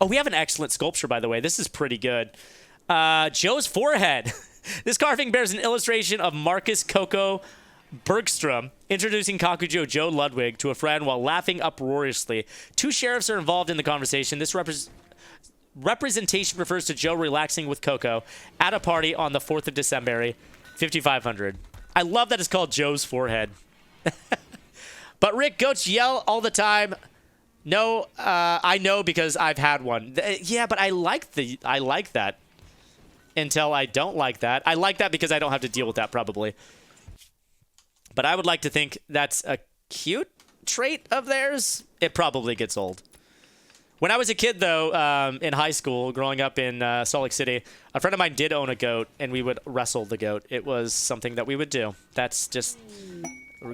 Oh, we have an excellent sculpture, by the way. This is pretty good. Joe's forehead. This carving bears an illustration of Marcus Coco Bergstrom introducing Kakujo Joe Ludwig to a friend while laughing uproariously. Two sheriffs are involved in the conversation. This representation refers to Joe relaxing with Coco at a party on the 4th of December, 5500. I love that it's called Joe's forehead. But Rick, goats yell all the time. No, I know because I've had one. Yeah, but I like that. Until I don't like that. I like that because I don't have to deal with that probably. But I would like to think that's a cute trait of theirs. It probably gets old. When I was a kid, though, in high school, growing up in Salt Lake City, a friend of mine did own a goat, and we would wrestle the goat. It was something that we would do. That's just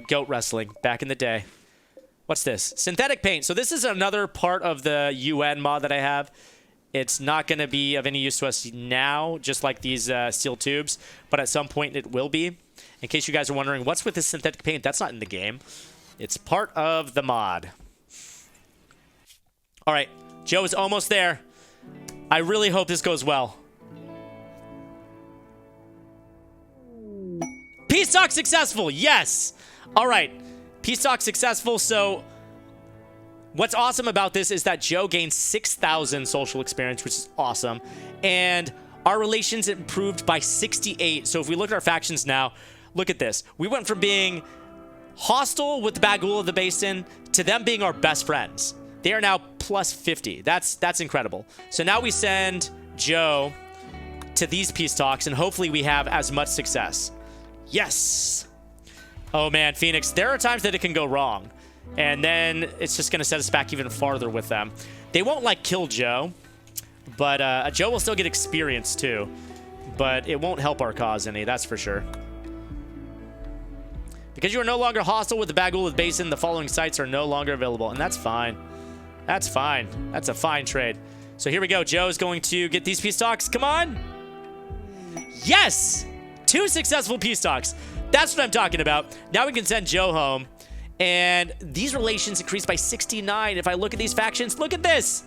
goat wrestling back in the day. What's this? Synthetic paint. So this is another part of the UN mod that I have. It's not going to be of any use to us now, just like these steel tubes, but at some point it will be. In case you guys are wondering, what's with this synthetic paint? That's not in the game. It's part of the mod. All right, Joe is almost there. I really hope this goes well. Peace talk successful. Yes. All right. Peace talk successful. So what's awesome about this is that Joe gained 6,000 social experience, which is awesome. And our relations improved by 68. So if we look at our factions now, look at this. We went from being hostile with the Bagul of the Basin to them being our best friends. They are now plus 50. That's incredible. So now we send Joe to these peace talks, and hopefully we have as much success. Yes. Oh, man, Phoenix, there are times that it can go wrong. And then it's just going to set us back even farther with them. They won't, like, kill Joe. But Joe will still get experience, too. But it won't help our cause any, that's for sure. Because you are no longer hostile with the Bagul Basin, the following sites are no longer available. And that's fine. That's fine. That's a fine trade. So here we go. Joe is going to get these peace talks. Come on. Yes! 2 successful peace talks. That's what I'm talking about. Now we can send Joe home. And these relations increased by 69. If I look at these factions, look at this.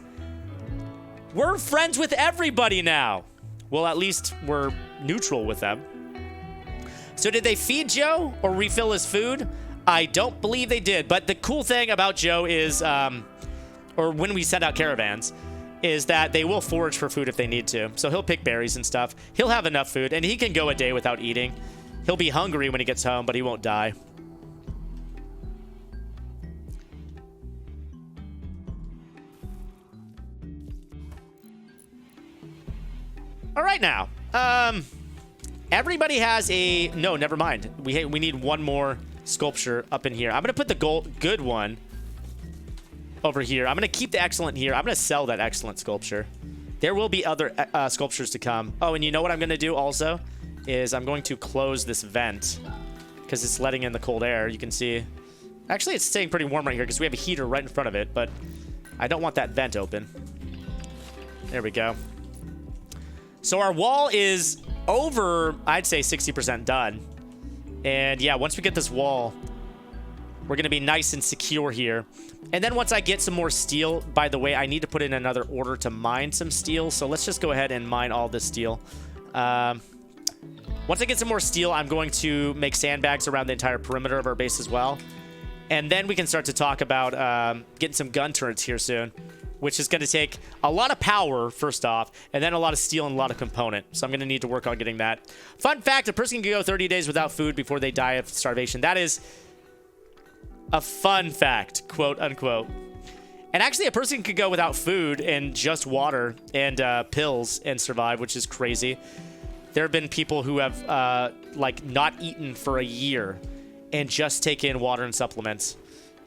We're friends with everybody now. Well, at least we're neutral with them. So did they feed Joe or refill his food? I don't believe they did. But the cool thing about Joe is, or when we send out caravans, is that they will forage for food if they need to. So he'll pick berries and stuff. He'll have enough food, and he can go a day without eating. He'll be hungry when he gets home, but he won't die. All right, now. Everybody has a... No, never mind. We need one more sculpture up in here. I'm going to put the good one over here. I'm going to keep the excellent here. I'm going to sell that excellent sculpture. There will be other sculptures to come. Oh, and you know what I'm going to do also? Is I'm going to close this vent because it's letting in the cold air. You can see... Actually, it's staying pretty warm right here because we have a heater right in front of it, but I don't want that vent open. There we go. So our wall is over, I'd say 60% done. And yeah, once we get this wall, we're going to be nice and secure here. And then once I get some more steel, by the way, I need to put in another order to mine some steel. So let's just go ahead and mine all this steel. Once I get some more steel, I'm going to make sandbags around the entire perimeter of our base as well. And then we can start to talk about getting some gun turrets here soon, which is going to take a lot of power, first off, and then a lot of steel and a lot of component. So I'm going to need to work on getting that. Fun fact, a person can go 30 days without food before they die of starvation. That is a fun fact, quote unquote. And actually, a person could go without food and just water and pills and survive, which is crazy. There have been people who have, like, not eaten for a year and just taken water and supplements.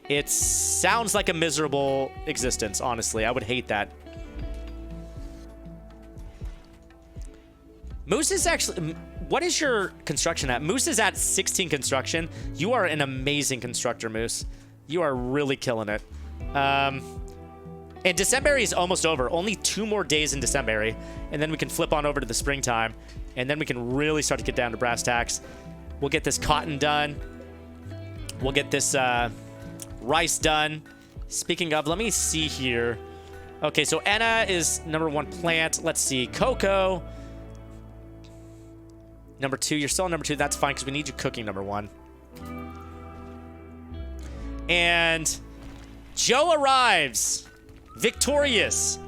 It sounds like a miserable existence, honestly. I would hate that. Moose is actually... What is your construction at? Moose is at 16 construction. You are an amazing constructor, Moose. You are really killing it. And December is almost over. Only 2 more days in December. And then we can flip on over to the springtime. And then we can really start to get down to brass tacks. We'll get this cotton done. We'll get this... rice done. Speaking of, let me see here. Okay, so Anna is number 1 plant. Let's see. Coco. Number 2. You're still number 2. That's fine because we need you cooking number 1. And Joe arrives. Victorious.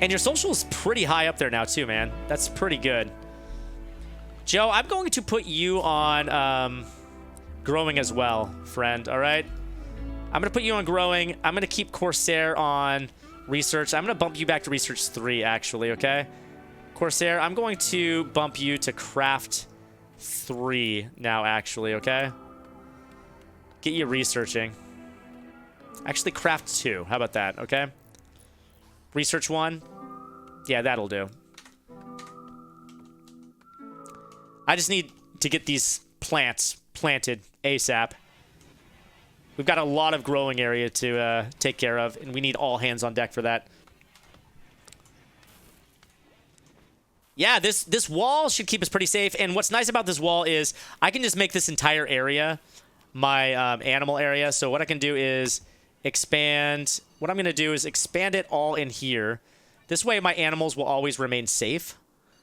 And your social is pretty high up there now too, man. That's pretty good. Joe, I'm going to put you on growing as well, friend. All right? I'm going to put you on growing. I'm going to keep Corsair on research. I'm going to bump you back to research 3, actually, okay? Corsair, I'm going to bump you to craft 3 now, actually, okay? Get you researching. Actually, craft 2. How about that, okay? Research 1. Yeah, that'll do. I just need to get these plants planted ASAP. We've got a lot of growing area to take care of, and we need all hands on deck for that. Yeah, this wall should keep us pretty safe, and what's nice about this wall is I can just make this entire area my animal area. So what I can do is expand. What I'm going to do is expand it all in here. This way my animals will always remain safe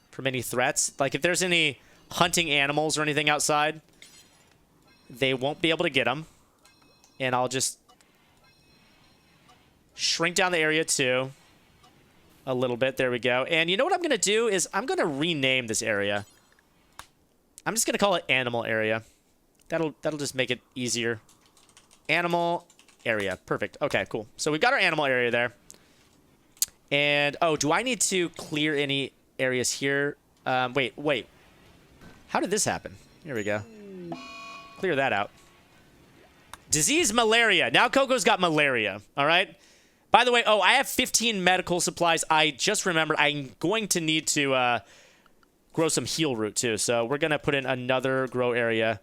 from any threats. Like if there's any hunting animals or anything outside, they won't be able to get them. And I'll just shrink down the area too a little bit. There we go. And you know what I'm going to do is I'm going to rename this area. I'm just going to call it animal area. That'll just make it easier. Animal area. Perfect. Okay, cool. So we've got our animal area there. And, oh, do I need to clear any areas here? Wait. How did this happen? Here we go. Clear that out. Disease malaria. Now Coco's got malaria. All right? By the way, oh, I have 15 medical supplies. I just remembered I'm going to need to grow some heal root, too. So we're going to put in another grow area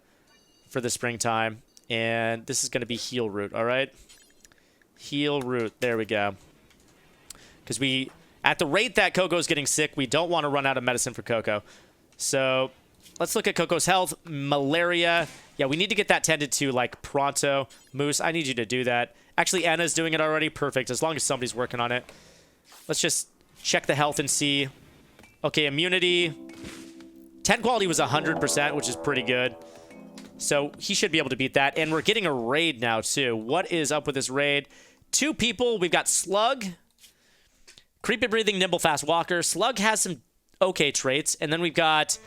for the springtime. And this is going to be heal root, all right? Heal root. There we go. Because at the rate that Coco's getting sick, we don't want to run out of medicine for Coco. So let's look at Coco's health. Malaria. Yeah, we need to get that tended to, like, pronto. Moose, I need you to do that. Actually, Anna's doing it already. Perfect, as long as somebody's working on it. Let's just check the health and see. Okay, immunity. 10 quality was 100%, which is pretty good. So he should be able to beat that. And we're getting a raid now, too. What is up with this raid? 2 people. We've got Slug. Creepy breathing, nimble, fast walker. Slug has some okay traits. And then we've got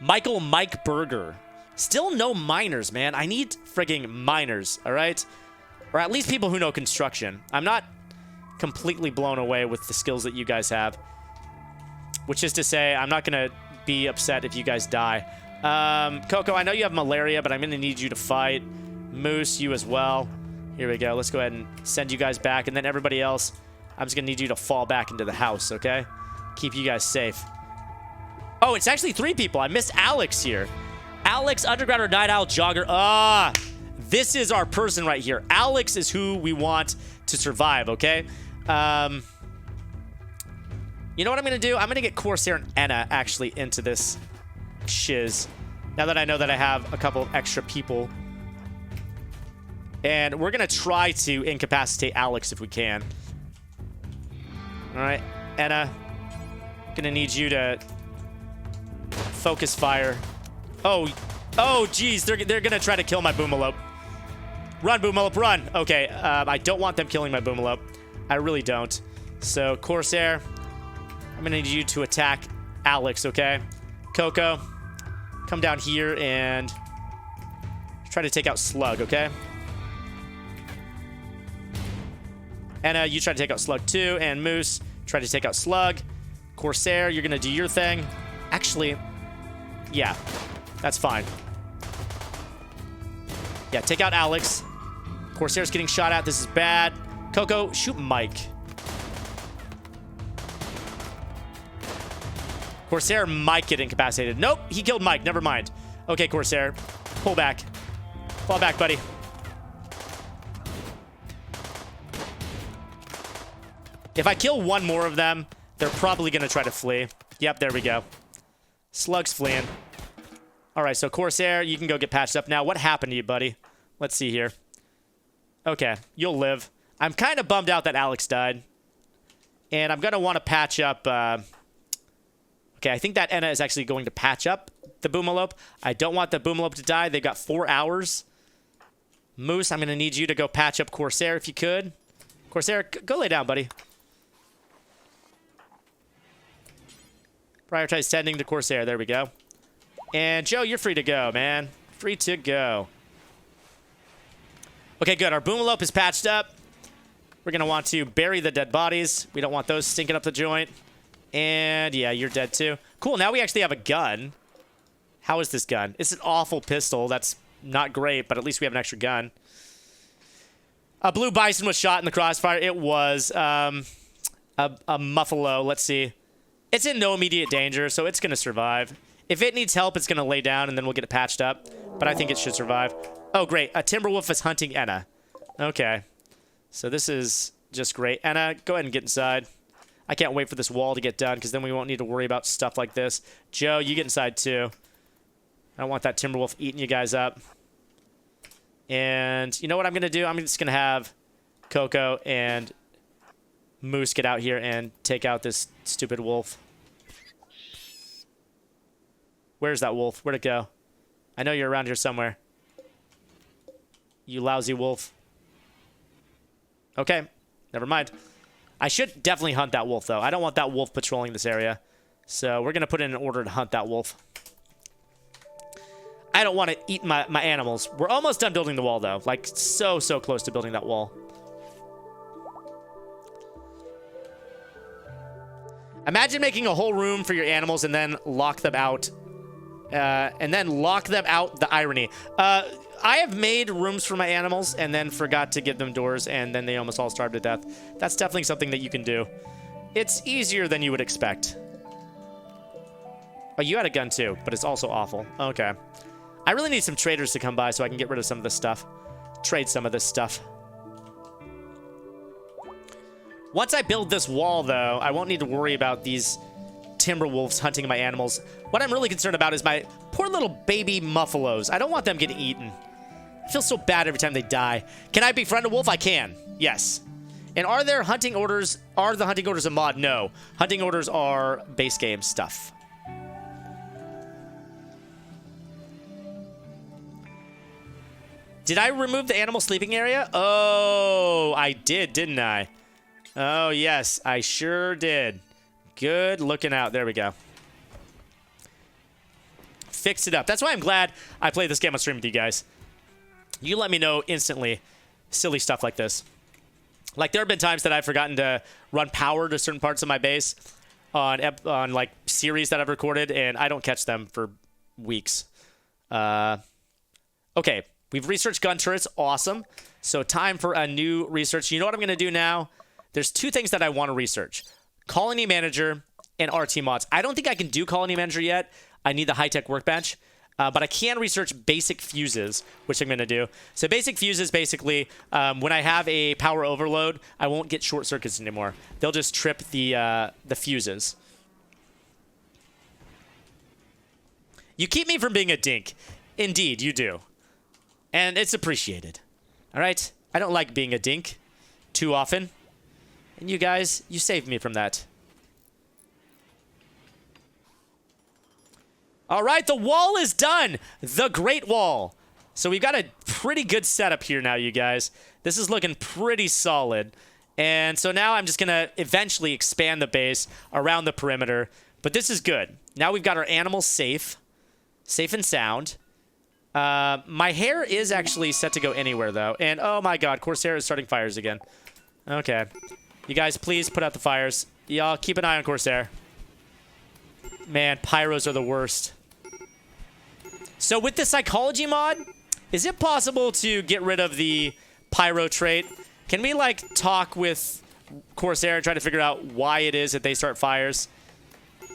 Mike Berger. Still no miners, man. I need frigging miners, all right? Or at least people who know construction. I'm not completely blown away with the skills that you guys have. Which is to say, I'm not going to be upset if you guys die. Coco, I know you have malaria, but I'm going to need you to fight. Moose, you as well. Here we go. Let's go ahead and send you guys back. And then everybody else, I'm just going to need you to fall back into the house, okay? Keep you guys safe. Oh, it's actually 3 people. I missed Alex here. Alex, Underground or Night Owl, Jogger. This is our person right here. Alex is who we want to survive, okay? You know what I'm going to do? I'm going to get Corsair and Anna actually into this shiz. Now that I know that I have a couple of extra people. And we're going to try to incapacitate Alex if we can. All right, Anna. Going to need you to focus fire. Oh, geez. They're going to try to kill my Boomalope. Run, Boomalope, run. Okay, I don't want them killing my Boomalope. I really don't. So, Corsair, I'm going to need you to attack Alex, okay? Coco, come down here and try to take out Slug, okay? Anna, you try to take out Slug too. And Moose, try to take out Slug. Corsair, you're going to do your thing. Actually, yeah, that's fine. Yeah, take out Alex. Corsair's getting shot at. This is bad. Coco, shoot Mike. Corsair might get incapacitated. Nope, he killed Mike. Never mind. Okay, Corsair, pull back. Fall back, buddy. If I kill one more of them, they're probably going to try to flee. Yep, there we go. Slug's fleeing. All right, so Corsair, you can go get patched up now. What happened to you, buddy? Let's see here. Okay, you'll live. I'm kind of bummed out that Alex died. And I'm going to want to patch up... okay, I think that Enna is actually going to patch up the Boomalope. I don't want the Boomalope to die. They've got 4 hours. Moose, I'm going to need you to go patch up Corsair if you could. Corsair, go lay down, buddy. Prioritize sending to Corsair. There we go. And Joe, you're free to go, man. Free to go. Okay, good. Our Boomalope is patched up. We're going to want to bury the dead bodies. We don't want those stinking up the joint. And yeah, you're dead too. Cool, now we actually have a gun. How is this gun? It's an awful pistol. That's not great, but at least we have an extra gun. A blue bison was shot in the crossfire. It was a muffalo. Let's see. It's in no immediate danger, so it's going to survive. If it needs help, it's going to lay down, and then we'll get it patched up. But I think it should survive. Oh, great. A Timberwolf is hunting Enna. Okay. So this is just great. Enna, go ahead and get inside. I can't wait for this wall to get done, because then we won't need to worry about stuff like this. Joe, you get inside, too. I don't want that Timberwolf eating you guys up. And you know what I'm going to do? I'm just going to have Coco and Moose get out here and take out this stupid wolf. Where's that wolf? Where'd it go? I know you're around here somewhere. You lousy wolf. Okay, never mind. I should definitely hunt that wolf, though. I don't want that wolf patrolling this area. So we're going to put in an order to hunt that wolf. I don't want to eat my animals. We're almost done building the wall, though. Like, so close to building that wall. Imagine making a whole room for your animals and then lock them out. The irony. I have made rooms for my animals and then forgot to give them doors, and then they almost all starved to death. That's definitely something that you can do. It's easier than you would expect. Oh, you had a gun too, but it's also awful. Okay. I really need some traders to come by so I can get rid of some of this stuff. Trade some of this stuff. Once I build this wall, though, I won't need to worry about these Timberwolves hunting my animals. What I'm really concerned about is my poor little baby Muffalos. I don't want them getting eaten. I feel so bad every time they die. Can I befriend a wolf? I can. Yes. And are there hunting orders? Are the hunting orders a mod? No. Hunting orders are base game stuff. Did I remove the animal sleeping area? Oh, I did, didn't I? Oh, yes, I sure did. Good looking out. There we go. Fixed it up. That's why I'm glad I played this game on stream with you guys. You let me know instantly silly stuff like this. Like, there have been times that I've forgotten to run power to certain parts of my base on like, series that I've recorded, and I don't catch them for weeks. Okay, we've researched gun turrets. Awesome. So time for a new research. You know what I'm going to do now? There's 2 things that I want to research. Colony Manager and RT mods. I don't think I can do Colony Manager yet. I need the high-tech workbench. But I can research basic fuses, which I'm going to do. So basic fuses, basically, when I have a power overload, I won't get short circuits anymore. They'll just trip the fuses. You keep me from being a dink. Indeed, you do. And it's appreciated. All right? I don't like being a dink too often. And you guys, you saved me from that. All right, the wall is done. The Great Wall. So we've got a pretty good setup here now, you guys. This is looking pretty solid. And so now I'm just going to eventually expand the base around the perimeter. But this is good. Now we've got our animals safe. Safe and sound. My hair is actually set to go anywhere, though. And, oh my god, Corsair is starting fires again. Okay. You guys, please put out the fires. Y'all keep an eye on Corsair. Man, pyros are the worst. So with the psychology mod, is it possible to get rid of the pyro trait? Can we, like, talk with Corsair and try to figure out why it is that they start fires?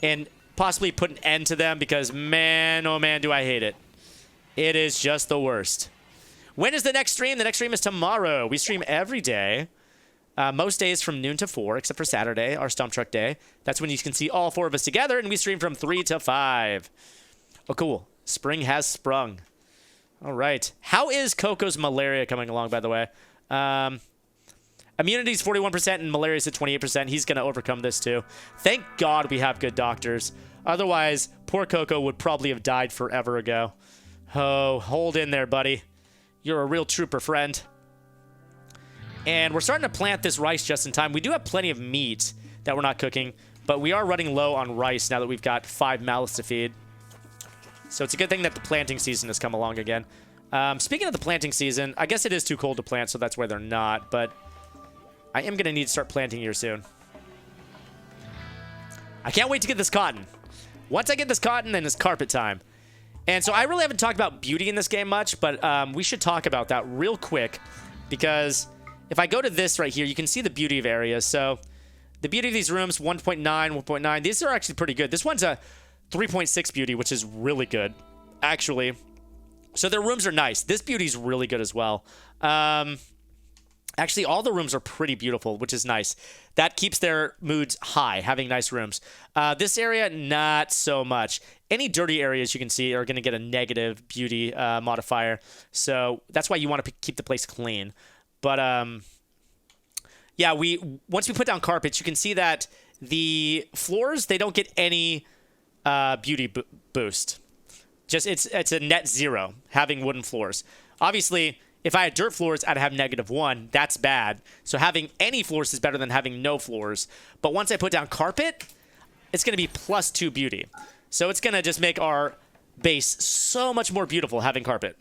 And possibly put an end to them, because man, oh man, do I hate it. It is just the worst. When is the next stream? The next stream is tomorrow. We stream every day. Most days from noon to 4, except for Saturday, our Stumpt Rik day. That's when you can see all 4 of us together, and we stream from 3 to 5. Oh, cool. Spring has sprung. All right. How is Coco's malaria coming along, by the way? Immunity's 41% and malaria's at 28%. He's going to overcome this too. Thank God we have good doctors. Otherwise, poor Coco would probably have died forever ago. Oh, hold in there, buddy. You're a real trooper, friend. And we're starting to plant this rice just in time. We do have plenty of meat that we're not cooking, but we are running low on rice now that we've got 5 mouths to feed. So it's a good thing that the planting season has come along again. Speaking of the planting season, I guess it is too cold to plant, so that's why they're not, but I am going to need to start planting here soon. I can't wait to get this cotton. Once I get this cotton, then it's carpet time. And so I really haven't talked about beauty in this game much, but we should talk about that real quick, because if I go to this right here, you can see the beauty of areas. So the beauty of these rooms, 1.9, 1.9. These are actually pretty good. This one's a 3.6 beauty, which is really good, actually. So their rooms are nice. This beauty's really good as well. Actually, all the rooms are pretty beautiful, which is nice. That keeps their moods high, having nice rooms. This area, not so much. Any dirty areas you can see are going to get a negative beauty modifier. So that's why you want to keep the place clean. But yeah, once we put down carpets, you can see that the floors, they don't get any beauty boost. Just it's a net 0 having wooden floors. Obviously, if I had dirt floors, I'd have -1. That's bad. So having any floors is better than having no floors. But once I put down carpet, it's going to be +2 beauty. So it's going to just make our base so much more beautiful having carpet.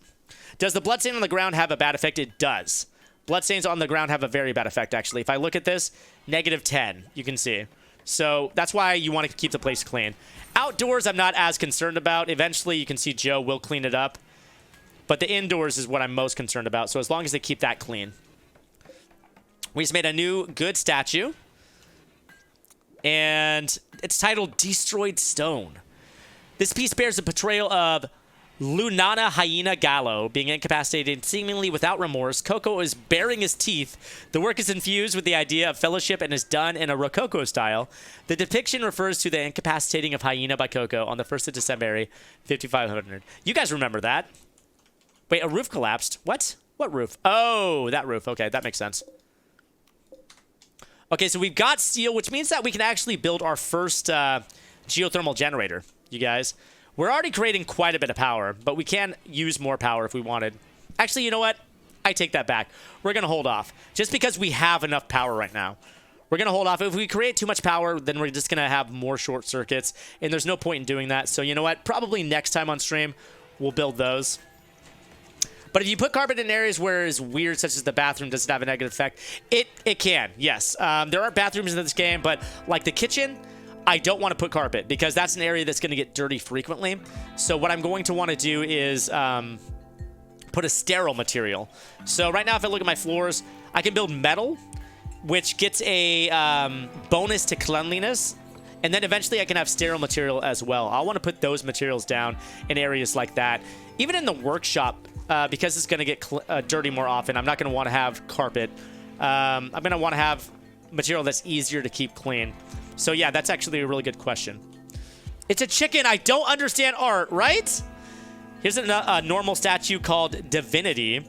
Does the bloodstain on the ground have a bad effect? It does. Bloodstains on the ground have a very bad effect, actually. If I look at this, -10, you can see. So that's why you want to keep the place clean. Outdoors, I'm not as concerned about. Eventually, you can see Joe will clean it up. But the indoors is what I'm most concerned about. So as long as they keep that clean. We just made a new good statue. And it's titled Destroyed Stone. This piece bears the portrayal of Lunana Hyena Gallo being incapacitated seemingly without remorse. Coco is baring his teeth. The work is infused with the idea of fellowship and is done in a Rococo style. The depiction refers to the incapacitating of Hyena by Coco on the 1st of December, 5500. You guys remember that? Wait, a roof collapsed. What? What roof? Oh, that roof. Okay, that makes sense. Okay, so we've got steel, which means that we can actually build our first geothermal generator, you guys. We're already creating quite a bit of power, but we can use more power if we wanted. Actually, you know what? I take that back. We're going to hold off. Just because we have enough power right now. We're going to hold off. If we create too much power, then we're just going to have more short circuits, and there's no point in doing that. So you know what? Probably next time on stream, we'll build those. But if you put carpet in areas where it's weird, such as the bathroom, does it have a negative effect? It can, yes. There are bathrooms in this game, but like the kitchen, I don't want to put carpet because that's an area that's going to get dirty frequently. So what I'm going to want to do is put a sterile material. So right now, if I look at my floors, I can build metal, which gets a bonus to cleanliness. And then eventually I can have sterile material as well. I want to put those materials down in areas like that. Even in the workshop, because it's going to get dirty more often, I'm not going to want to have carpet. I'm going to want to have material that's easier to keep clean. So yeah, that's actually a really good question. It's a chicken. I don't understand art, right? Here's a normal statue called Divinity.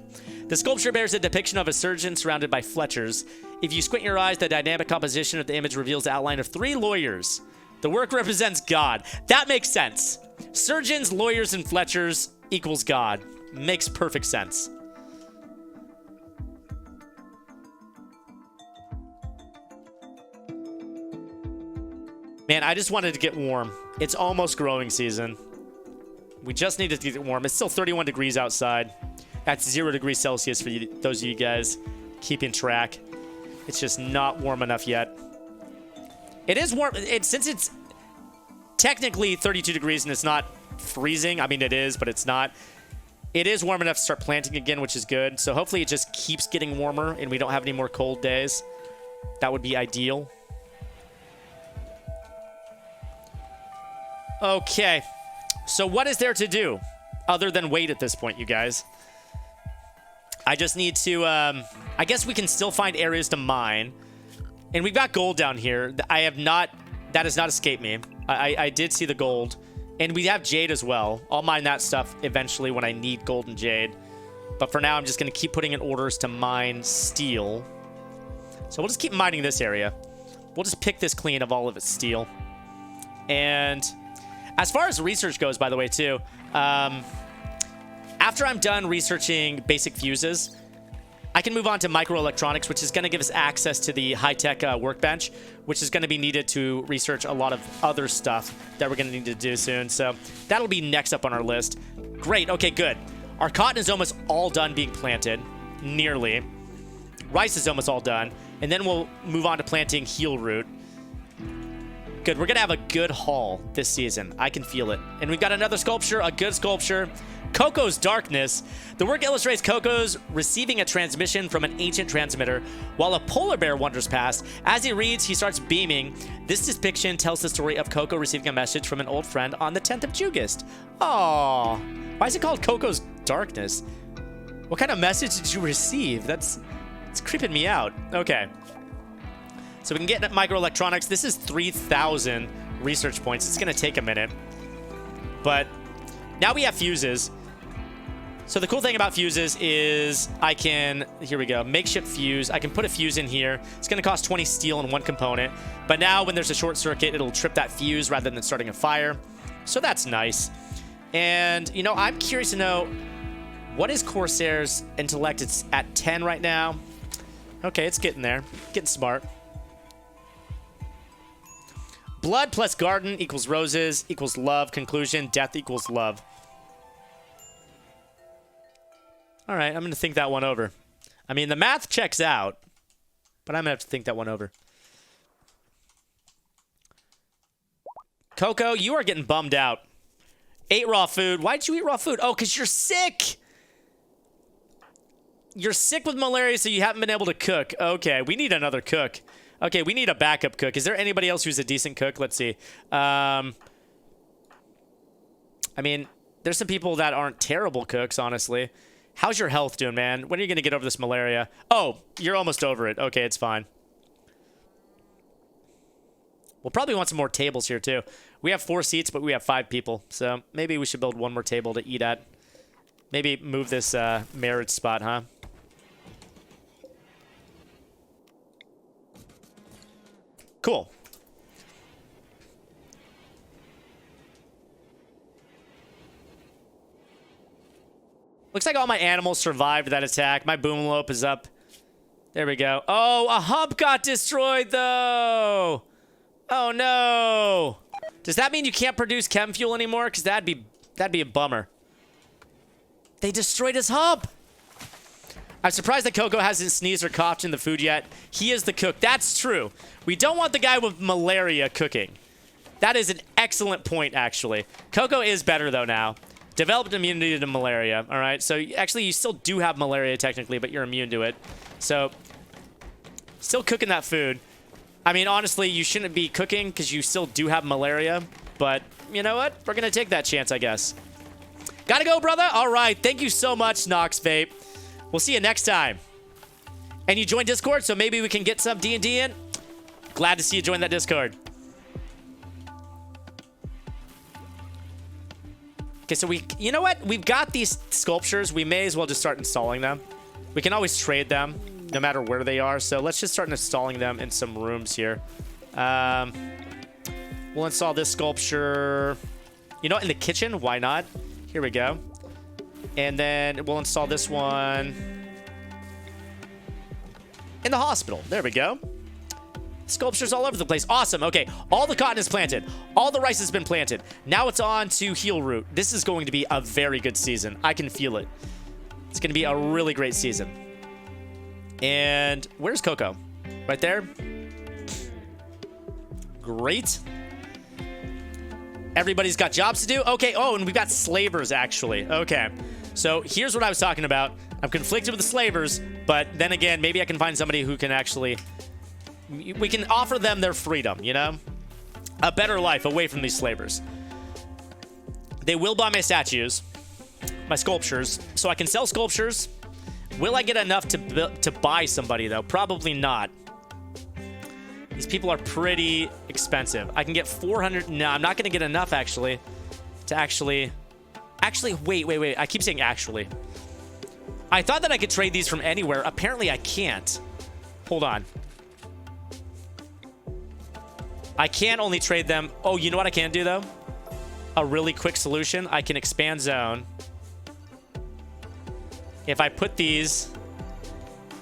The sculpture bears a depiction of a surgeon surrounded by Fletchers. If you squint your eyes, the dynamic composition of the image reveals the outline of 3 lawyers. The work represents God. That makes sense. Surgeons, lawyers, and Fletchers equals God. Makes perfect sense. Man, I just wanted to get warm. It's almost growing season. We just needed to get warm. It's still 31 degrees outside. That's 0 degrees Celsius for you, those of you guys keeping track. It's just not warm enough yet. It is warm. Since it's technically 32 degrees and it's not freezing. I mean, it is, but it's not. It is warm enough to start planting again, which is good. So hopefully it just keeps getting warmer and we don't have any more cold days. That would be ideal. Okay. So what is there to do other than wait at this point, you guys? I just need to, I guess we can still find areas to mine. And we've got gold down here. That has not escaped me. I did see the gold. And we have jade as well. I'll mine that stuff eventually when I need gold and jade. But for now, I'm just going to keep putting in orders to mine steel. So we'll just keep mining this area. We'll just pick this clean of all of its steel. And as far as research goes, by the way, too, after I'm done researching basic fuses, I can move on to microelectronics, which is going to give us access to the high-tech workbench, which is going to be needed to research a lot of other stuff that we're going to need to do soon. So that'll be next up on our list. Great. Okay, good. Our cotton is almost all done being planted. Nearly. Rice is almost all done. And then we'll move on to planting heel root. Good. We're going to have a good haul this season. I can feel it. And we've got another sculpture, a good sculpture. Coco's Darkness. The work illustrates Coco's receiving a transmission from an ancient transmitter while a polar bear wanders past. As he reads, he starts beaming. This depiction tells the story of Coco receiving a message from an old friend on the 10th of August. Aww. Why is it called Coco's Darkness? What kind of message did you receive? It's creeping me out. Okay. So we can get microelectronics. This is 3,000 research points. It's going to take a minute. But now we have fuses. So the cool thing about fuses is I can, here we go, makeshift fuse. I can put a fuse in here. It's going to cost 20 steel in one component. But now when there's a short circuit, it'll trip that fuse rather than starting a fire. So that's nice. And, you know, I'm curious to know, what is Corsair's intellect? It's at 10 right now. Okay, it's getting there. Getting smart. Blood plus garden equals roses equals love. Conclusion, death equals love. All right, I'm going to think that one over. I mean, the math checks out, but I'm going to have to think that one over. Coco, you are getting bummed out. Ate raw food. Why did you eat raw food? Oh, because you're sick. You're sick with malaria, so you haven't been able to cook. Okay, we need another cook. Okay, we need a backup cook. Is there anybody else who's a decent cook? Let's see. I mean, there's some people that aren't terrible cooks, honestly. How's your health doing, man? When are you going to get over this malaria? Oh, you're almost over it. Okay, it's fine. We'll probably want some more tables here, too. We have 4 seats, but we have 5 people. So maybe we should build one more table to eat at. Maybe move this marriage spot, huh? Cool. Looks like all my animals survived that attack. My boomlope is up. There we go. Oh, a hump got destroyed, though. Oh, no. Does that mean you can't produce chem fuel anymore? Because that'd be a bummer. They destroyed his hump. I'm surprised that Coco hasn't sneezed or coughed in the food yet. He is the cook. That's true. We don't want the guy with malaria cooking. That is an excellent point, actually. Coco is better, though, now. Developed immunity to malaria, all right? So, actually, you still do have malaria, technically, but you're immune to it. So, still cooking that food. I mean, honestly, you shouldn't be cooking because you still do have malaria. But, you know what? We're going to take that chance, I guess. Gotta go, brother. All right. Thank you so much, Nox Vape. We'll see you next time. And you joined Discord, so maybe we can get some D&D in. Glad to see you join that Discord. Okay, so you know what? We've got these sculptures. We may as well just start installing them. We can always trade them, no matter where they are. So let's just start installing them in some rooms here. We'll install this sculpture. You know what? In the kitchen? Why not? Here we go. And then we'll install this one in the hospital. There we go. Sculptures all over the place. Awesome. Okay, all the cotton is planted. All the rice has been planted. Now it's on to heel root. This is going to be a very good season. I can feel it. It's going to be a really great season. And where's Coco? Right there. Great. Everybody's got jobs to do. Okay. Oh, and we've got slavers, actually. Okay. So here's what I was talking about. I'm conflicted with the slavers, but then again, maybe I can find somebody who can actually... We can offer them their freedom, you know? A better life away from these slavers. They will buy my statues, my sculptures, so I can sell sculptures. Will I get enough to buy somebody, though? Probably not. These people are pretty expensive. I can get 400... No, I'm not going to get enough, actually, to actually... Actually, wait. I keep saying actually. I thought that I could trade these from anywhere. Apparently, I can't. Hold on. I can only trade them. Oh, you know what I can do, though? A really quick solution. I can expand zone. If I put these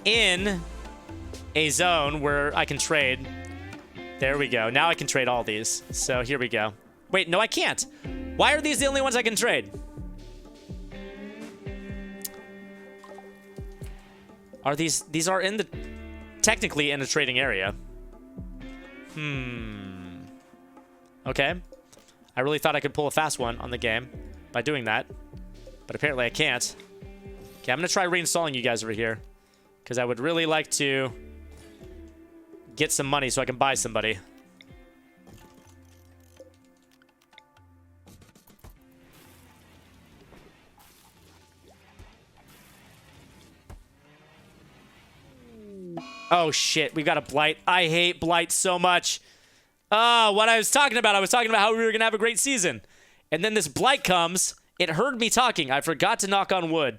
in a zone where I can trade. There we go. Now I can trade all these. So here we go. Wait, no, I can't. Why are these the only ones I can trade? Are these are in the... technically in a trading area. Okay. I really thought I could pull a fast one on the game by doing that. But apparently I can't. Okay, I'm going to try reinstalling you guys over here. Because I would really like to get some money so I can buy somebody. Oh, shit. We've got a Blight. I hate Blight so much. Oh, what I was talking about how we were going to have a great season. And then this Blight comes. It heard me talking. I forgot to knock on wood.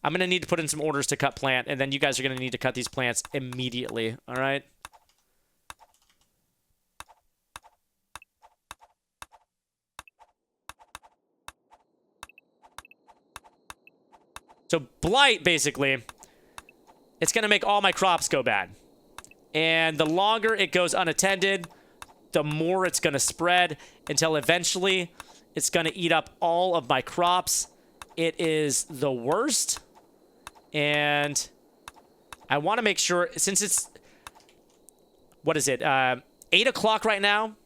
I'm going to need to put in some orders to cut plant. And then you guys are going to need to cut these plants immediately. All right? So Blight, basically, it's going to make all my crops go bad. And the longer it goes unattended, the more it's going to spread until eventually it's going to eat up all of my crops. It is the worst. And I want to make sure, since it's, what is it, 8 o'clock right now?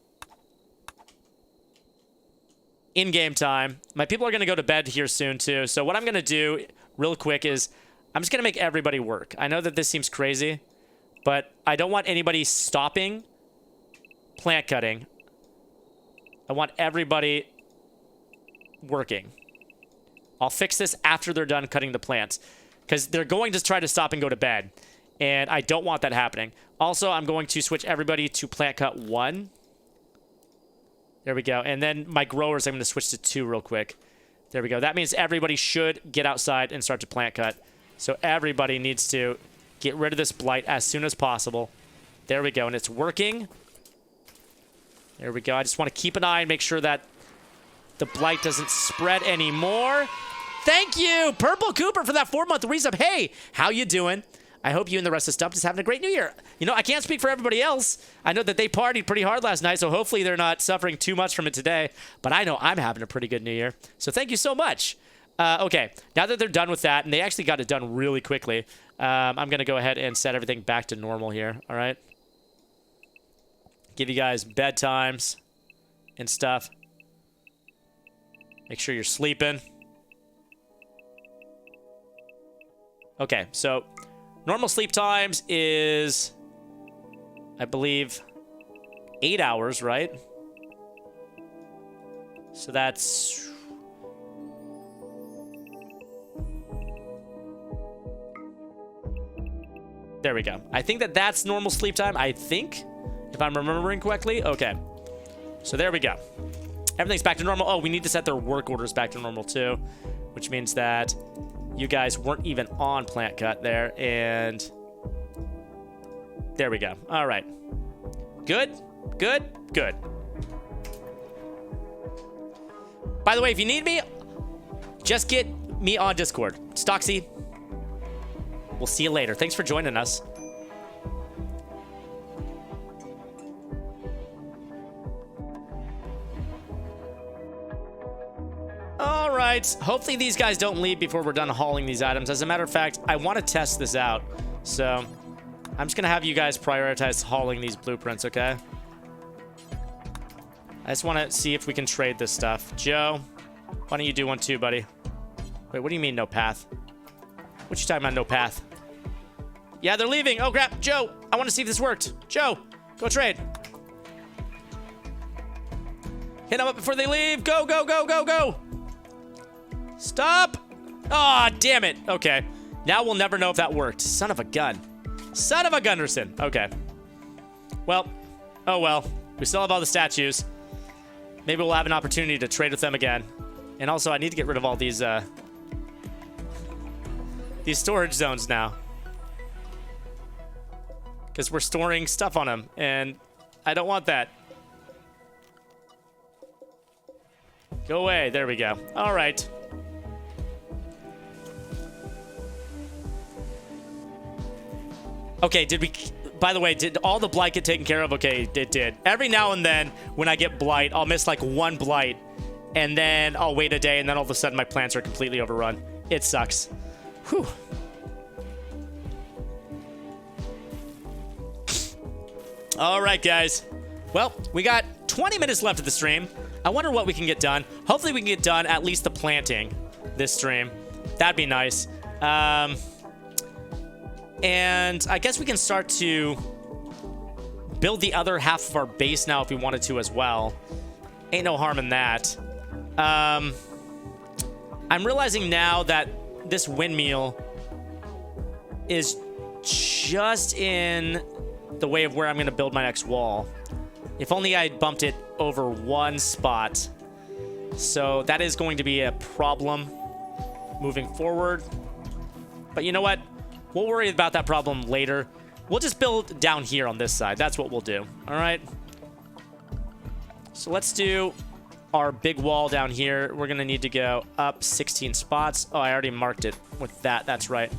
In-game time. My people are going to go to bed here soon, too. So what I'm going to do real quick is I'm just going to make everybody work. I know that this seems crazy, but I don't want anybody stopping plant cutting. I want everybody working. I'll fix this after they're done cutting the plants, because they're going to try to stop and go to bed, and I don't want that happening. Also, I'm going to switch everybody to plant cut 1. There we go. And then my growers, I'm going to switch to 2 real quick. There we go. That means everybody should get outside and start to plant cut. So everybody needs to get rid of this Blight as soon as possible. There we go. And it's working. There we go. I just want to keep an eye and make sure that the Blight doesn't spread anymore. Thank you, Purple Cooper, for that 4-month resub. Hey, how you doing? I hope you and the rest of Stumpt is having a great new year. You know, I can't speak for everybody else. I know that they partied pretty hard last night, so hopefully they're not suffering too much from it today. But I know I'm having a pretty good new year. So thank you so much. Okay, now that they're done with that, and they actually got it done really quickly, I'm going to go ahead and set everything back to normal here, all right? Give you guys bedtimes and stuff. Make sure you're sleeping. Okay, so normal sleep times is, I believe, 8 hours, right? So that's... There we go. I think that that's normal sleep time, I think, if I'm remembering correctly. Okay. So there we go. Everything's back to normal. Oh, we need to set their work orders back to normal too, which means that you guys weren't even on plant cut there, and there we go. All right. Good, good, good. By the way, if you need me, just get me on Discord. Stoxy. We'll see you later. Thanks for joining us. All right. Hopefully these guys don't leave before we're done hauling these items. As a matter of fact, I want to test this out. So I'm just going to have you guys prioritize hauling these blueprints, okay? I just want to see if we can trade this stuff. Joe, why don't you do one too, buddy? Wait, what do you mean no path? What you talking about, no path? Yeah, they're leaving. Oh, crap. Joe, I want to see if this worked. Joe, go trade. Hit them up before they leave. Go, go, go, go, go. Stop. Aw, oh, damn it. Okay. Now we'll never know if that worked. Son of a gun. Son of a Gunderson. Okay. Well. Oh, well. We still have all the statues. Maybe we'll have an opportunity to trade with them again. And also, I need to get rid of all these storage zones now. Because we're storing stuff on them. And I don't want that. Go away. There we go. All right. Okay, did we... By the way, did all the Blight get taken care of? Okay, it did. Every now and then, when I get Blight, I'll miss like one Blight, and then I'll wait a day, and then all of a sudden my plants are completely overrun. It sucks. Whew. All right, guys. Well, we got 20 minutes left of the stream. I wonder what we can get done. Hopefully we can get done at least the planting this stream. That'd be nice. And I guess we can start to build the other half of our base now if we wanted to as well. Ain't no harm in that. I'm realizing now that this windmill is just in the way of where I'm going to build my next wall. If only I bumped it over one spot. So that is going to be a problem moving forward. But you know what? We'll worry about that problem later. We'll just build down here on this side. That's what we'll do. All right. So let's do our big wall down here. We're going to need to go up 16 spots. Oh, I already marked it with that. That's right.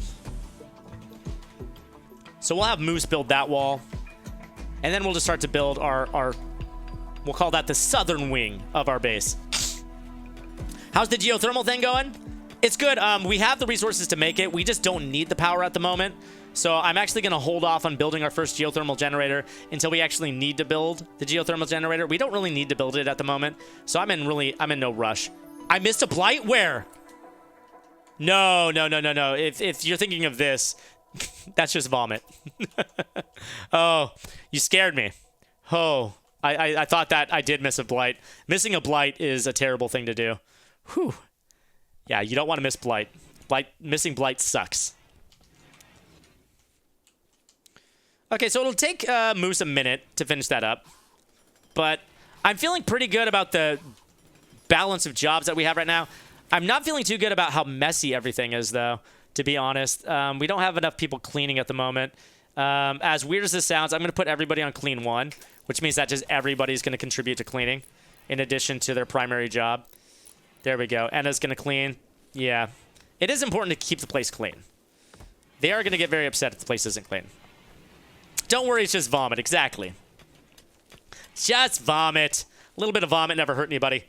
So we'll have Moose build that wall. And then we'll just start to build our we'll call that the southern wing of our base. How's the geothermal thing going? It's good. We have the resources to make it. We just don't need the power at the moment. So I'm actually going to hold off on building our first geothermal generator until we actually need to build the geothermal generator. We don't really need to build it at the moment. So I'm in no rush. I missed a Blight? Where? No. If you're thinking of this, that's just vomit. Oh, you scared me. Oh, I thought that I did miss a Blight. Missing a Blight is a terrible thing to do. Whew. Yeah, you don't want to miss Blight. Missing Blight sucks. Okay, so it'll take Moose a minute to finish that up. But I'm feeling pretty good about the balance of jobs that we have right now. I'm not feeling too good about how messy everything is, though, to be honest. We don't have enough people cleaning at the moment. As weird as this sounds, I'm going to put everybody on clean 1, which means that just everybody's going to contribute to cleaning in addition to their primary job. There we go. Anna's going to clean. Yeah. It is important to keep the place clean. They are going to get very upset if the place isn't clean. Don't worry, it's just vomit. Exactly. Just vomit. A little bit of vomit never hurt anybody.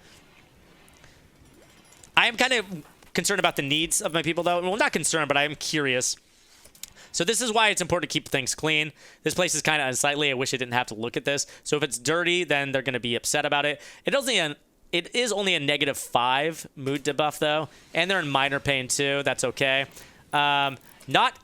I am kind of concerned about the needs of my people, though. Well, not concerned, but I am curious. So this is why it's important to keep things clean. This place is kind of unsightly. I wish I didn't have to look at this. So if it's dirty, then they're going to be upset about it. It is only a -5 mood debuff, though. And they're in minor pain, too. That's okay. Not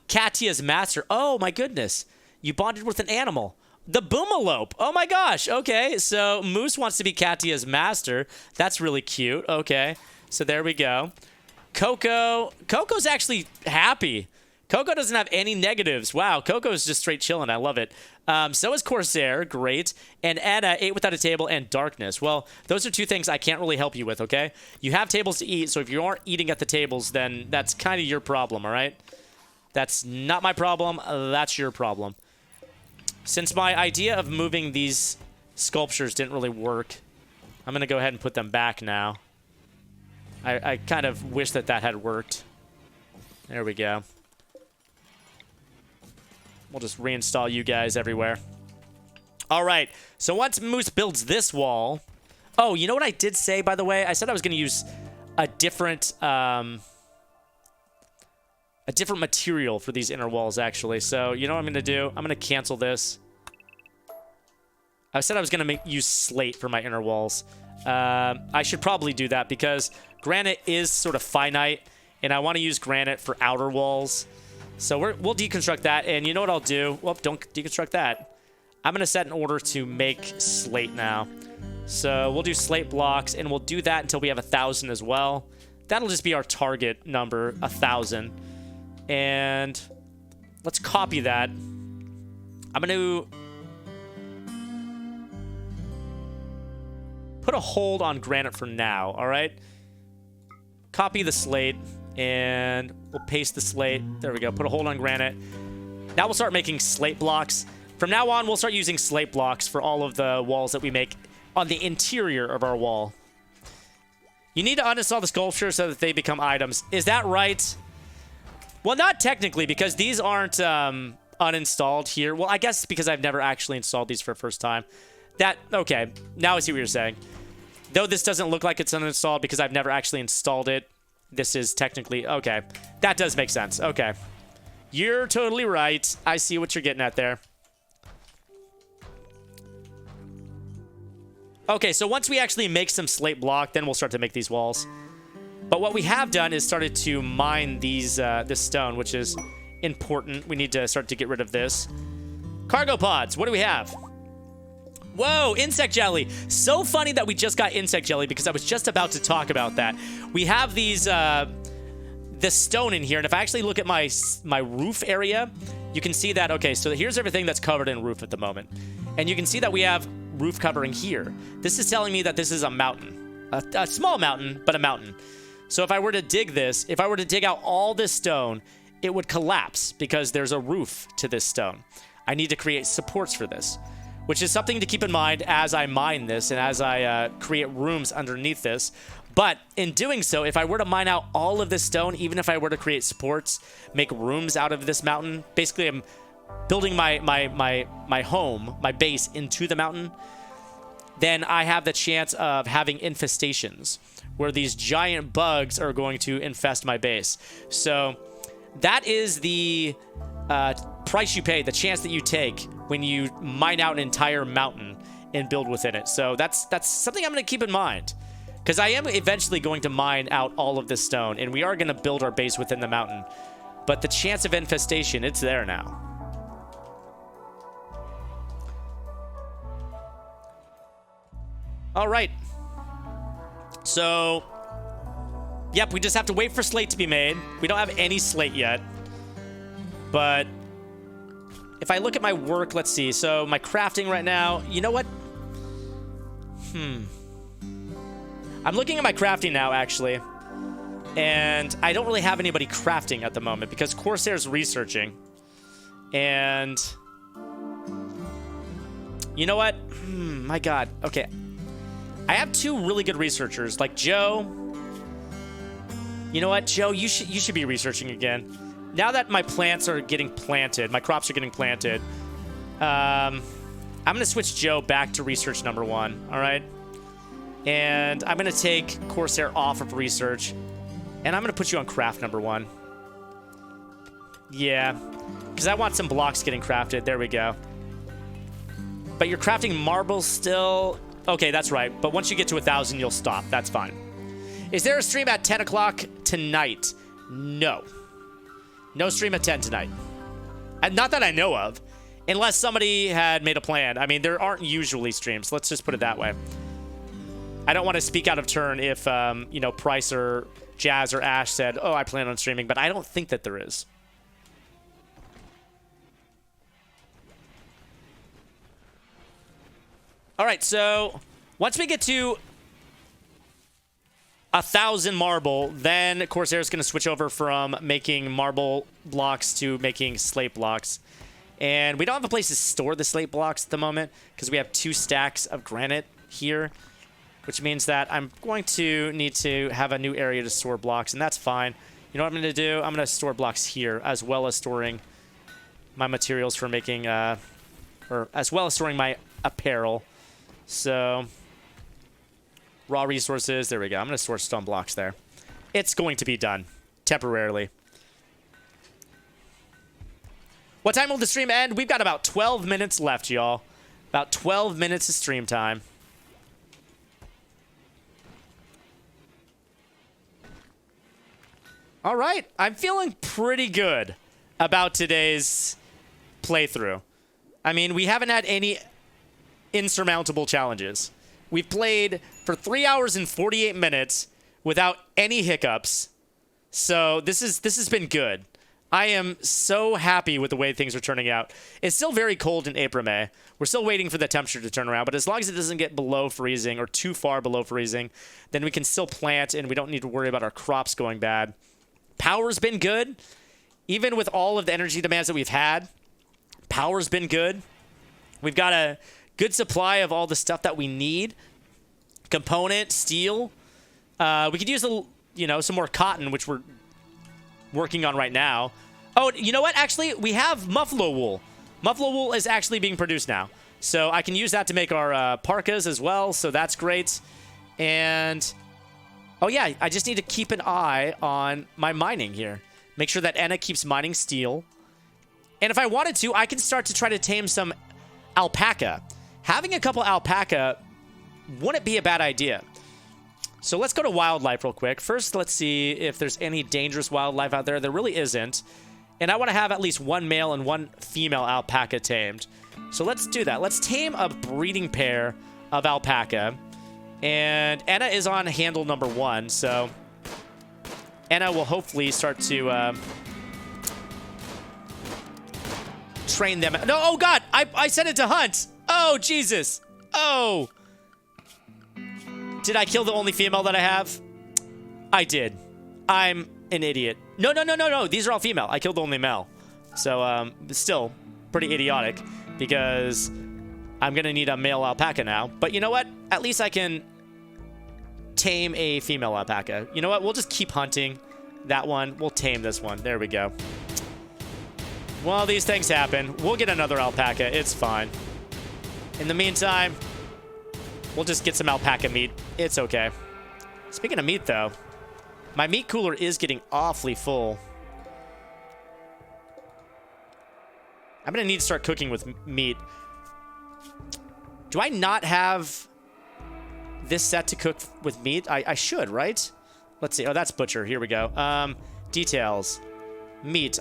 Katia's master. Oh, my goodness. You bonded with an animal. The Boomalope. Oh, my gosh. Okay, so Moose wants to be Katia's master. That's really cute. Okay, so there we go. Coco's actually happy. Coco doesn't have any negatives. Wow, Coco's just straight chilling. I love it. So is Corsair. Great. And Anna, ate without a table and darkness. Well, those are two things I can't really help you with, okay? You have tables to eat, so if you aren't eating at the tables, then that's kind of your problem, all right? That's not my problem. That's your problem. Since my idea of moving these sculptures didn't really work, I'm going to go ahead and put them back now. I kind of wish that had worked. There we go. We'll just reinstall you guys everywhere. All right. So once Moose builds this wall... Oh, you know what I did say, by the way? I said I was going to use a different material for these inner walls, actually. So you know what I'm going to do? I'm going to cancel this. I said I was going to use slate for my inner walls. I should probably do that because granite is sort of finite, and I want to use granite for outer walls. So we'll deconstruct that, and you know what I'll do? Well, don't deconstruct that. I'm going to set an order to make slate now. So we'll do slate blocks, and we'll do that until we have 1,000 as well. That'll just be our target number, 1,000. And let's copy that. I'm going to put a hold on granite for now, all right? Copy the slate, and we'll paste the slate. There we go. Put a hold on granite. Now we'll start making slate blocks. From now on, we'll start using slate blocks for all of the walls that we make on the interior of our wall. You need to uninstall the sculptures so that they become items. Is that right? Well, not technically, because these aren't uninstalled here. Well, I guess because I've never actually installed these for the first time. Okay, now I see what you're saying. Though this doesn't look like it's uninstalled because I've never actually installed it, this is technically... Okay, that does make sense. Okay. You're totally right. I see what you're getting at there. Okay, so once we actually make some slate block, then we'll start to make these walls. But what we have done is started to mine these this stone, which is important. We need to start to get rid of this. Cargo pods, what do we have? Whoa, insect jelly. So funny that we just got insect jelly because I was just about to talk about that. We have these, this stone in here, and if I actually look at my roof area, you can see that, okay, so here's everything that's covered in roof at the moment. And you can see that we have roof covering here. This is telling me that this is a mountain. A small mountain, but a mountain. So if I were to dig this, if I were to dig out all this stone, it would collapse because there's a roof to this stone. I need to create supports for this, which is something to keep in mind as I mine this and as I create rooms underneath this. But in doing so, if I were to mine out all of this stone, even if I were to create supports, make rooms out of this mountain, basically I'm building my home, my base into the mountain, then I have the chance of having infestations where these giant bugs are going to infest my base. So that is the price you pay, the chance that you take when you mine out an entire mountain and build within it. So that's something I'm going to keep in mind, because I am eventually going to mine out all of this stone, and we are going to build our base within the mountain. But the chance of infestation, it's there now. All right. So, yep, we just have to wait for slate to be made. We don't have any slate yet. But if I look at my work, let's see. So my crafting right now, you know what? I'm looking at my crafting now, actually. And I don't really have anybody crafting at the moment because Corsair's researching. And you know what? My God. Okay. I have two really good researchers, like Joe. You know what, Joe? You should be researching again. Now that my plants are getting planted, my crops are getting planted, I'm going to switch Joe back to research number 1, all right? And I'm going to take Corsair off of research, and I'm going to put you on craft number 1. Yeah, because I want some blocks getting crafted. There we go. But you're crafting marbles still... Okay, that's right. But once you get to 1,000, you'll stop. That's fine. Is there a stream at 10 o'clock tonight? No. No stream at 10 tonight. And not that I know of. Unless somebody had made a plan. I mean, there aren't usually streams. Let's just put it that way. I don't want to speak out of turn if, you know, Price or Jazz or Ash said, oh, I plan on streaming. But I don't think that there is. All right, so once we get to 1,000 marble, then Corsair is going to switch over from making marble blocks to making slate blocks. And we don't have a place to store the slate blocks at the moment because we have 2 stacks of granite here, which means that I'm going to need to have a new area to store blocks, and that's fine. You know what I'm going to do? I'm going to store blocks here as well as storing my materials for making, or as well as storing my apparel. So, raw resources, there we go. I'm going to store stone blocks there. It's going to be done, temporarily. What time will the stream end? We've got about 12 minutes left, y'all. About 12 minutes of stream time. All right, I'm feeling pretty good about today's playthrough. I mean, we haven't had any insurmountable challenges. We've played for 3 hours and 48 minutes without any hiccups. So this has been good. I am so happy with the way things are turning out. It's still very cold in April, May. We're still waiting for the temperature to turn around, but as long as it doesn't get below freezing or too far below freezing, then we can still plant and we don't need to worry about our crops going bad. Power's been good. Even with all of the energy demands that we've had, power's been good. We've got a good supply of all the stuff that we need. Component, steel, We could use, some more cotton, which we're working on right now. Oh, you know what? Actually, we have muffalo wool. Muffalo wool is actually being produced now. So I can use that to make our parkas as well, so that's great. And, oh yeah, I just need to keep an eye on my mining here. Make sure that Anna keeps mining steel. And if I wanted to, I can start to try to tame some alpaca. Having a couple alpaca wouldn't be a bad idea. So let's go to wildlife real quick. First, let's see if there's any dangerous wildlife out there. There really isn't. And I want to have at least one male and one female alpaca tamed. So let's do that. Let's tame a breeding pair of alpaca. And Anna is on handle number 1, so Anna will hopefully start to train them. No, oh God, I set it to hunt. Oh, Jesus. Oh. Did I kill the only female that I have? I did. I'm an idiot. No. These are all female. I killed the only male. So, still pretty idiotic because I'm going to need a male alpaca now. But you know what? At least I can tame a female alpaca. You know what? We'll just keep hunting that one. We'll tame this one. There we go. Well, these things happen. We'll get another alpaca. It's fine. In the meantime, we'll just get some alpaca meat. It's okay. Speaking of meat, though, my meat cooler is getting awfully full. I'm going to need to start cooking with meat. Do I not have this set to cook with meat? I should, right? Let's see. Oh, that's butcher. Here we go. Details. Meat.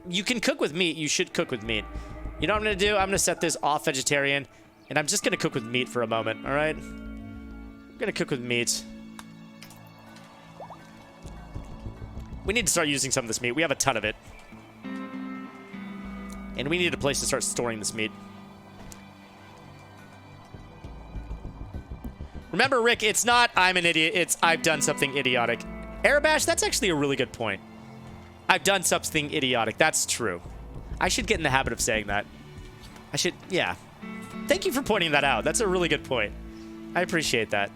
You can cook with meat. You should cook with meat. You know what I'm going to do? I'm going to set this off vegetarian, and I'm just going to cook with meat for a moment, all right? I'm going to cook with meat. We need to start using some of this meat. We have a ton of it. And we need a place to start storing this meat. Remember, Rick, it's not I'm an idiot. It's I've done something idiotic. Arabash, that's actually a really good point. I've done something idiotic. That's true. I should get in the habit of saying that. I should, yeah. Thank you for pointing that out. That's a really good point. I appreciate that.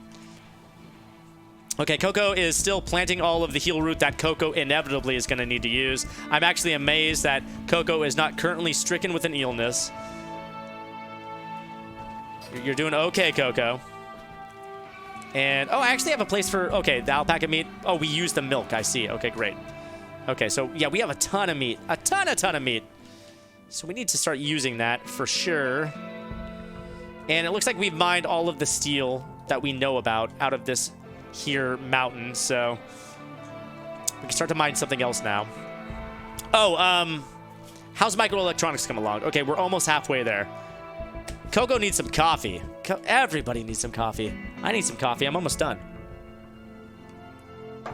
Okay, Coco is still planting all of the heal root that Coco inevitably is going to need to use. I'm actually amazed that Coco is not currently stricken with an illness. You're doing okay, Coco. And, oh, I actually have a place for, okay, the alpaca meat. Oh, we use the milk, I see. Okay, great. Okay, so, yeah, we have a ton of meat. A ton of meat. So we need to start using that for sure. And it looks like we've mined all of the steel that we know about out of this here mountain, so we can start to mine something else now. Oh, how's microelectronics come along? Okay, we're almost halfway there. Coco needs some coffee. Everybody needs some coffee. I need some coffee. I'm almost done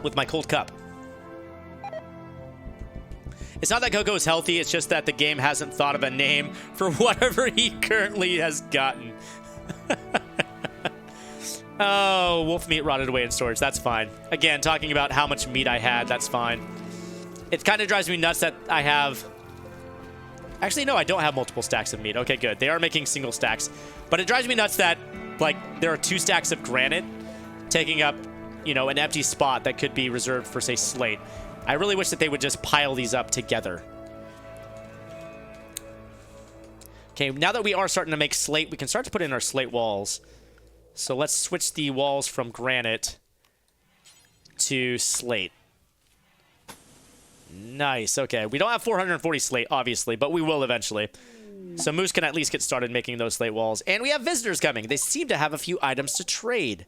with my cold cup. It's not that Coco is healthy, it's just that the game hasn't thought of a name for whatever he currently has gotten. Oh, wolf meat rotted away in storage. That's fine. Again, talking about how much meat I had, that's fine. It kind of drives me nuts that I have... Actually, no, I don't have multiple stacks of meat. Okay, good. They are making single stacks. But it drives me nuts that, like, there are 2 stacks of granite taking up, you know, an empty spot that could be reserved for, say, slate. I really wish that they would just pile these up together. Okay, now that we are starting to make slate, we can start to put in our slate walls. So let's switch the walls from granite to slate. Nice, okay. We don't have 440 slate, obviously, but we will eventually. So Moose can at least get started making those slate walls. And we have visitors coming. They seem to have a few items to trade.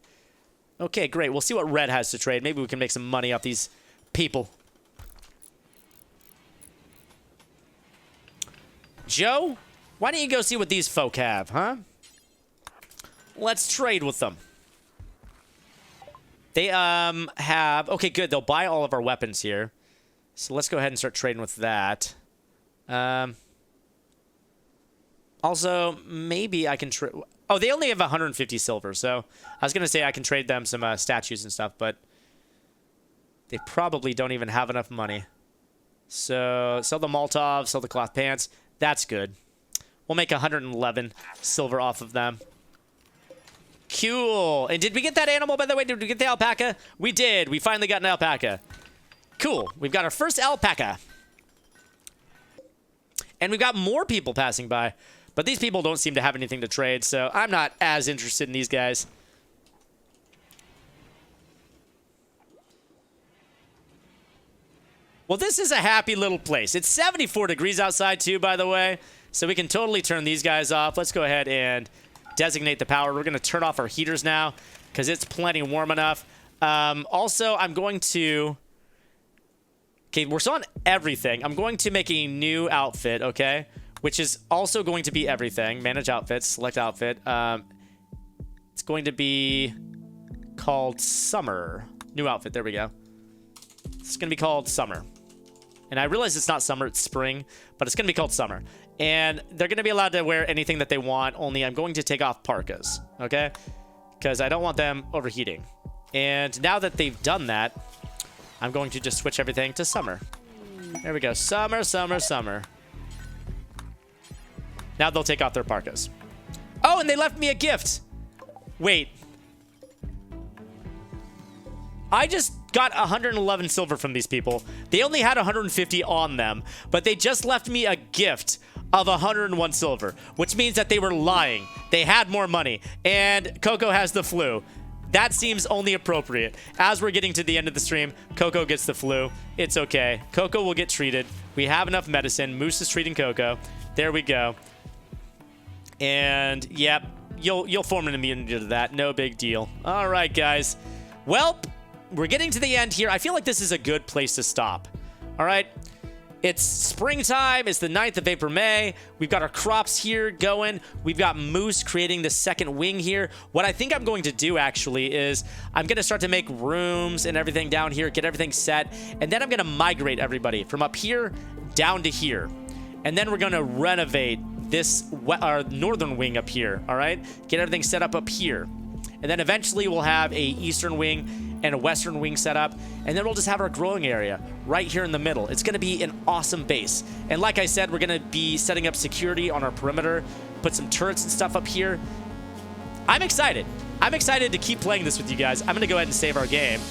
Okay, great. We'll see what Red has to trade. Maybe we can make some money off these people. Joe, why don't you go see what these folk have, huh? Let's trade with them. They have... Okay, good. They'll buy all of our weapons here. So let's go ahead and start trading with that. Also, maybe I can trade... Oh, they only have 150 silver, so I was going to say I can trade them some statues and stuff, but they probably don't even have enough money. So sell the Molotov, sell the cloth pants. That's good. We'll make 111 silver off of them. Cool. And did we get that animal, by the way? Did we get the alpaca? We did. We finally got an alpaca. Cool. We've got our first alpaca. And we've got more people passing by. But these people don't seem to have anything to trade, so I'm not as interested in these guys. Well, this is a happy little place. It's 74 degrees outside, too, by the way. So we can totally turn these guys off. Let's go ahead and designate the power. We're going to turn off our heaters now because it's plenty warm enough. Also, I'm going to... Okay, we're still on everything. I'm going to make a new outfit, okay? Which is also going to be everything. Manage outfits, select outfit. It's going to be called Summer. New outfit, there we go. It's going to be called Summer. And I realize it's not summer, it's spring, but it's going to be called Summer. And they're going to be allowed to wear anything that they want, only I'm going to take off parkas, okay? Because I don't want them overheating. And now that they've done that, I'm going to just switch everything to Summer. There we go. Summer, Summer, Summer. Now they'll take off their parkas. Oh, and they left me a gift. Wait. I just got 111 silver from these people. They only had 150 on them, but they just left me a gift of 101 silver, which means that they were lying. They had more money, and Coco has the flu. That seems only appropriate. As we're getting to the end of the stream, Coco gets the flu. It's okay. Coco will get treated. We have enough medicine. Moose is treating Coco. There we go. And, yep, you'll form an immunity to that. No big deal. All right, guys. Well, we're getting to the end here. I feel like this is a good place to stop. All right. It's springtime. It's the 9th of April, May. We've got our crops here going. We've got Moose creating the second wing here. What I think I'm going to do, actually, is I'm going to start to make rooms and everything down here, get everything set, and then I'm going to migrate everybody from up here down to here. And then we're going to renovate this northern wing up here, all right? Get everything set up here. And then eventually we'll have a eastern wing and a western wing set up, and then we'll just have our growing area right here in the middle. It's going to be an awesome base. And like I said, we're going to be setting up security on our perimeter, put some turrets and stuff up here. I'm excited. I'm excited to keep playing this with you guys. I'm going to go ahead and save our game.